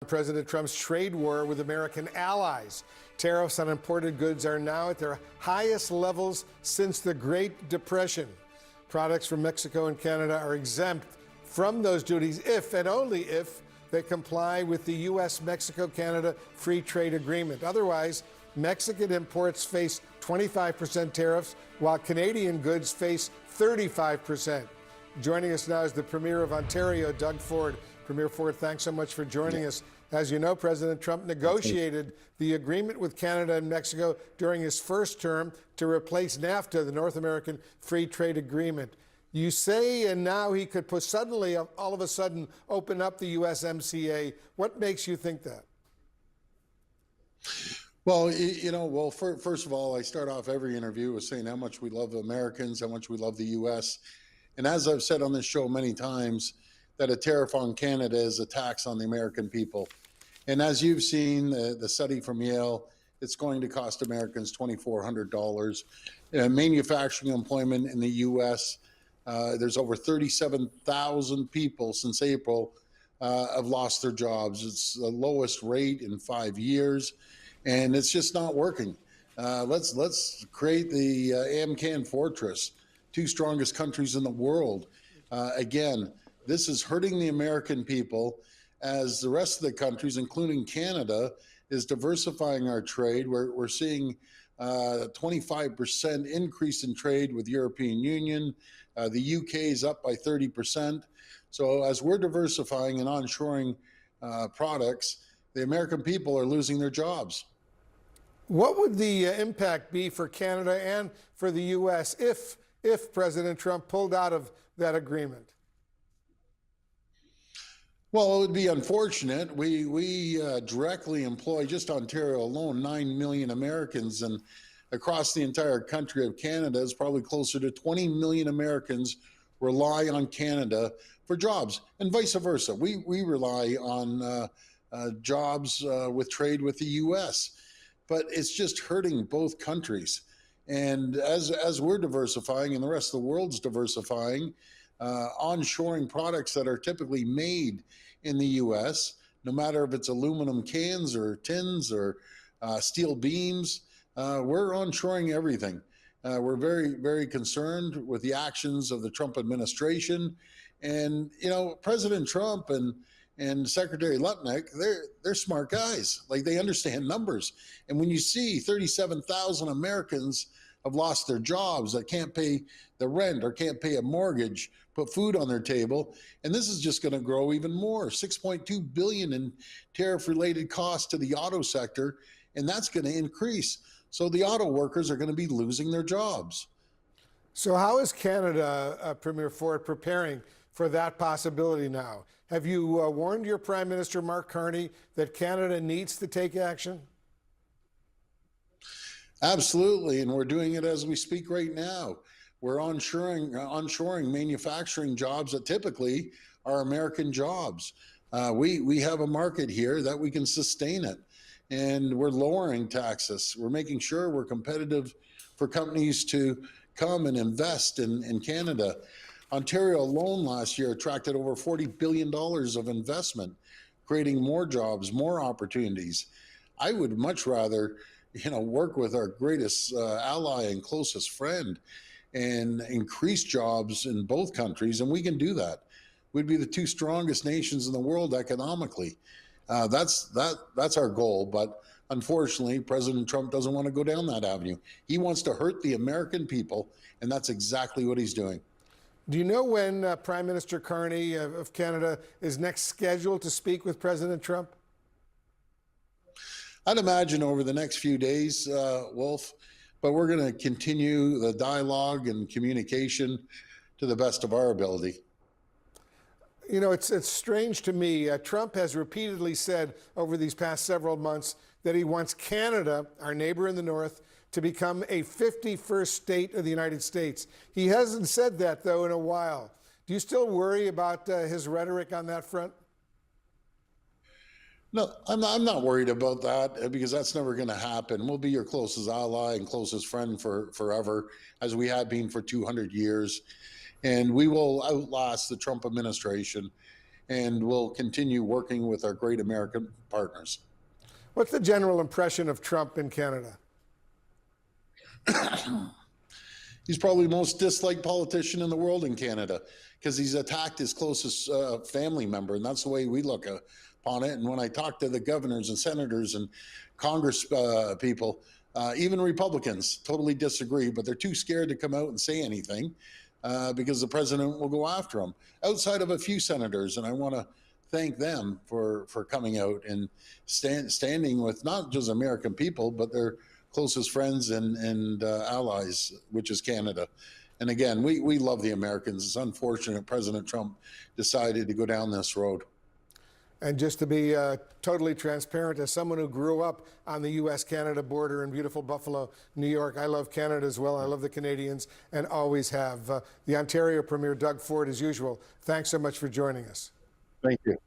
President Trump's trade war with American allies. Tariffs on imported goods are now at their highest levels since the Great Depression. Products from Mexico and Canada are exempt from those duties if and only if they comply with the U.S.-Mexico-Canada Free Trade Agreement. Otherwise, Mexican imports face 25% tariffs, while Canadian goods face 35%. Joining us now is the Premier of Ontario, Doug Ford. Premier Ford, thanks so much for joining us. As you know, President Trump negotiated the agreement with Canada and Mexico during his first term to replace NAFTA, the North American Free Trade Agreement. You say, and now he could suddenly, all of a sudden, open up the USMCA. What makes you think that? Well, first of all, I start off every interview with saying how much we love Americans, how much we love the U.S. And as I've said on this show many times, that a tariff on Canada is a tax on the American people. And as you've seen, the study from Yale, it's going to cost Americans $2,400. Manufacturing employment in the U.S., there's over 37,000 people since April have lost their jobs. It's the lowest rate in 5 years, and it's just not working. Let's create the AMCAN fortress, two strongest countries in the world. Again, this is hurting the American people as the rest of the countries, including Canada, is diversifying our trade. We're seeing a 25% increase in trade with the European Union. The UK is up by 30%. So as we're diversifying and onshoring products, the American people are losing their jobs. What would the impact be for Canada and for the U.S. if President Trump pulled out of that agreement? Well, it would be unfortunate. We directly employ, just Ontario alone, 9 million Americans, and across the entire country of Canada is probably closer to 20 million Americans rely on Canada for jobs, and vice versa. We rely on jobs with trade with the U.S., but it's just hurting both countries. And as we're diversifying and the rest of the world's diversifying, onshoring products that are typically made in the U.S., no matter if it's aluminum cans or tins or steel beams, we're onshoring everything. We're very, very concerned with the actions of the Trump administration. And, President Trump and Secretary Lutnick, they're smart guys. Like, they understand numbers. And when you see 37,000 Americans have lost their jobs, that can't pay the rent or can't pay a mortgage, put food on their table, and this is just going to grow even more. $6.2 billion in tariff-related costs to the auto sector, and that's going to increase. So the auto workers are going to be losing their jobs. So how is Canada, Premier Ford, preparing for that possibility now? Have you warned your Prime Minister, Mark Carney, that Canada needs to take action? Absolutely, and we're doing it as we speak right now. We're onshoring manufacturing jobs that typically are American jobs. We have a market here that we can sustain it, and we're lowering taxes. We're making sure we're competitive for companies to come and invest in Canada. Ontario alone last year attracted over $40 billion of investment, creating more jobs, more opportunities. I would much rather work with our greatest ally and closest friend and increase jobs in both countries, and we can do that. We'd be the two strongest nations in the world economically. That's our goal, but unfortunately, President Trump doesn't want to go down that avenue. He wants to hurt the American people, and that's exactly what he's doing. Do you know when Prime Minister Carney of Canada is next scheduled to speak with President Trump? I'd imagine over the next few days, Wolf, but we're going to continue the dialogue and communication to the best of our ability. It's strange to me. Trump has repeatedly said over these past several months that he wants Canada, our neighbor in the north, to become a 51st state of the United States. He hasn't said that, though, in a while. Do you still worry about his rhetoric on that front? No, I'm not worried about that, because that's never going to happen. We'll be your closest ally and closest friend forever, as we have been for 200 years. And we will outlast the Trump administration. and we'll continue working with our great American partners. What's the general impression of Trump in Canada? He's probably the most disliked politician in the world in Canada because he's attacked his closest family member, and that's the way we look upon it. And when I talk to the governors and senators and Congress people, even Republicans totally disagree, but they're too scared to come out and say anything because the president will go after them, outside of a few senators. And I want to thank them for coming out and standing with not just American people, but their closest friends and allies, which is Canada. And again, we love the Americans. It's unfortunate President Trump decided to go down this road. And just to be totally transparent, as someone who grew up on the U.S.-Canada border in beautiful Buffalo, New York, I love Canada as well. I love the Canadians and always have. The Ontario Premier, Doug Ford, as usual, thanks so much for joining us. Thank you.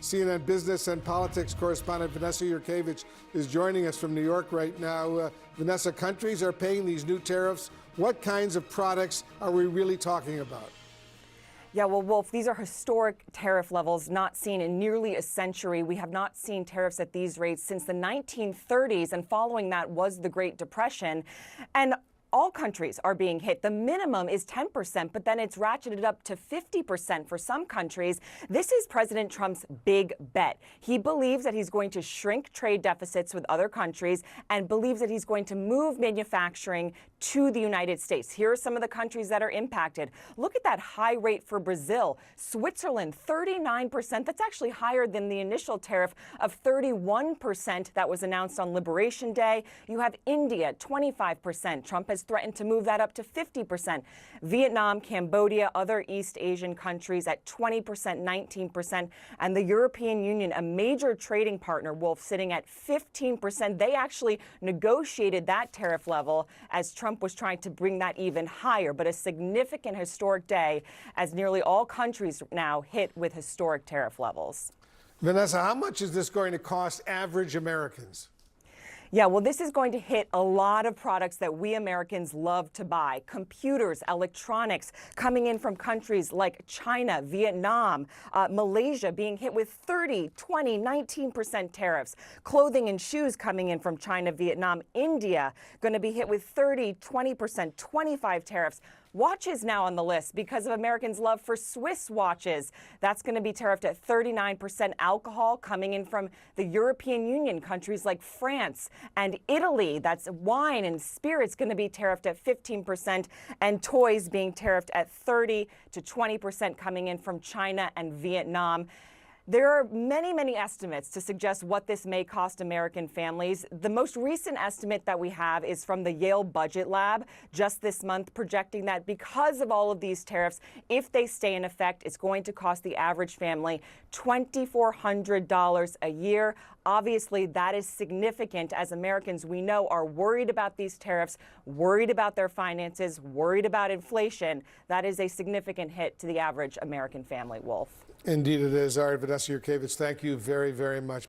CNN business and politics correspondent Vanessa Yurkevich is joining us from New York right now. Vanessa, countries are paying these new tariffs. What kinds of products are we really talking about? Yeah, well, Wolf, these are historic tariff levels not seen in nearly a century. We have not seen tariffs at these rates since the 1930s, and following that was the Great Depression. And all countries are being hit. The minimum is 10%, but then it's ratcheted up to 50% for some countries. This is President Trump's big bet. He believes that he's going to shrink trade deficits with other countries and believes that he's going to move manufacturing to the United States. Here are some of the countries that are impacted. Look at that high rate for Brazil. Switzerland, 39%. That's actually higher than the initial tariff of 31% that was announced on Liberation Day. You have India, 25%. Trump has threatened to move that up to 50%. Vietnam, Cambodia, other East Asian countries at 20%, 19%. And the European Union, a major trading partner, Wolf, sitting at 15%. They actually negotiated that tariff level as Trump was trying to bring that even higher. But a significant historic day as nearly all countries now hit with historic tariff levels. Vanessa, how much is this going to cost average Americans? Yeah, well, this is going to hit a lot of products that we Americans love to buy. Computers, electronics coming in from countries like China, Vietnam, Malaysia being hit with 30, 20, 19% tariffs. Clothing and shoes coming in from China, Vietnam, India going to be hit with 30, 20%, 25 tariffs. Watches now on the list because of Americans' love for Swiss watches. That's going to be tariffed at 39%. Alcohol coming in from the European Union, countries like France and Italy. That's wine and spirits going to be tariffed at 15%, and toys being tariffed at 30 to 20% coming in from China and Vietnam. There are many, many estimates to suggest what this may cost American families. The most recent estimate that we have is from the Yale Budget Lab just this month, projecting that because of all of these tariffs, if they stay in effect, it's going to cost the average family $2,400 a year. Obviously, that is significant as Americans, we know, are worried about these tariffs, worried about their finances, worried about inflation. That is a significant hit to the average American family, Wolf. Indeed it is. All right, Vanessa Yurkevich, thank you very, very much.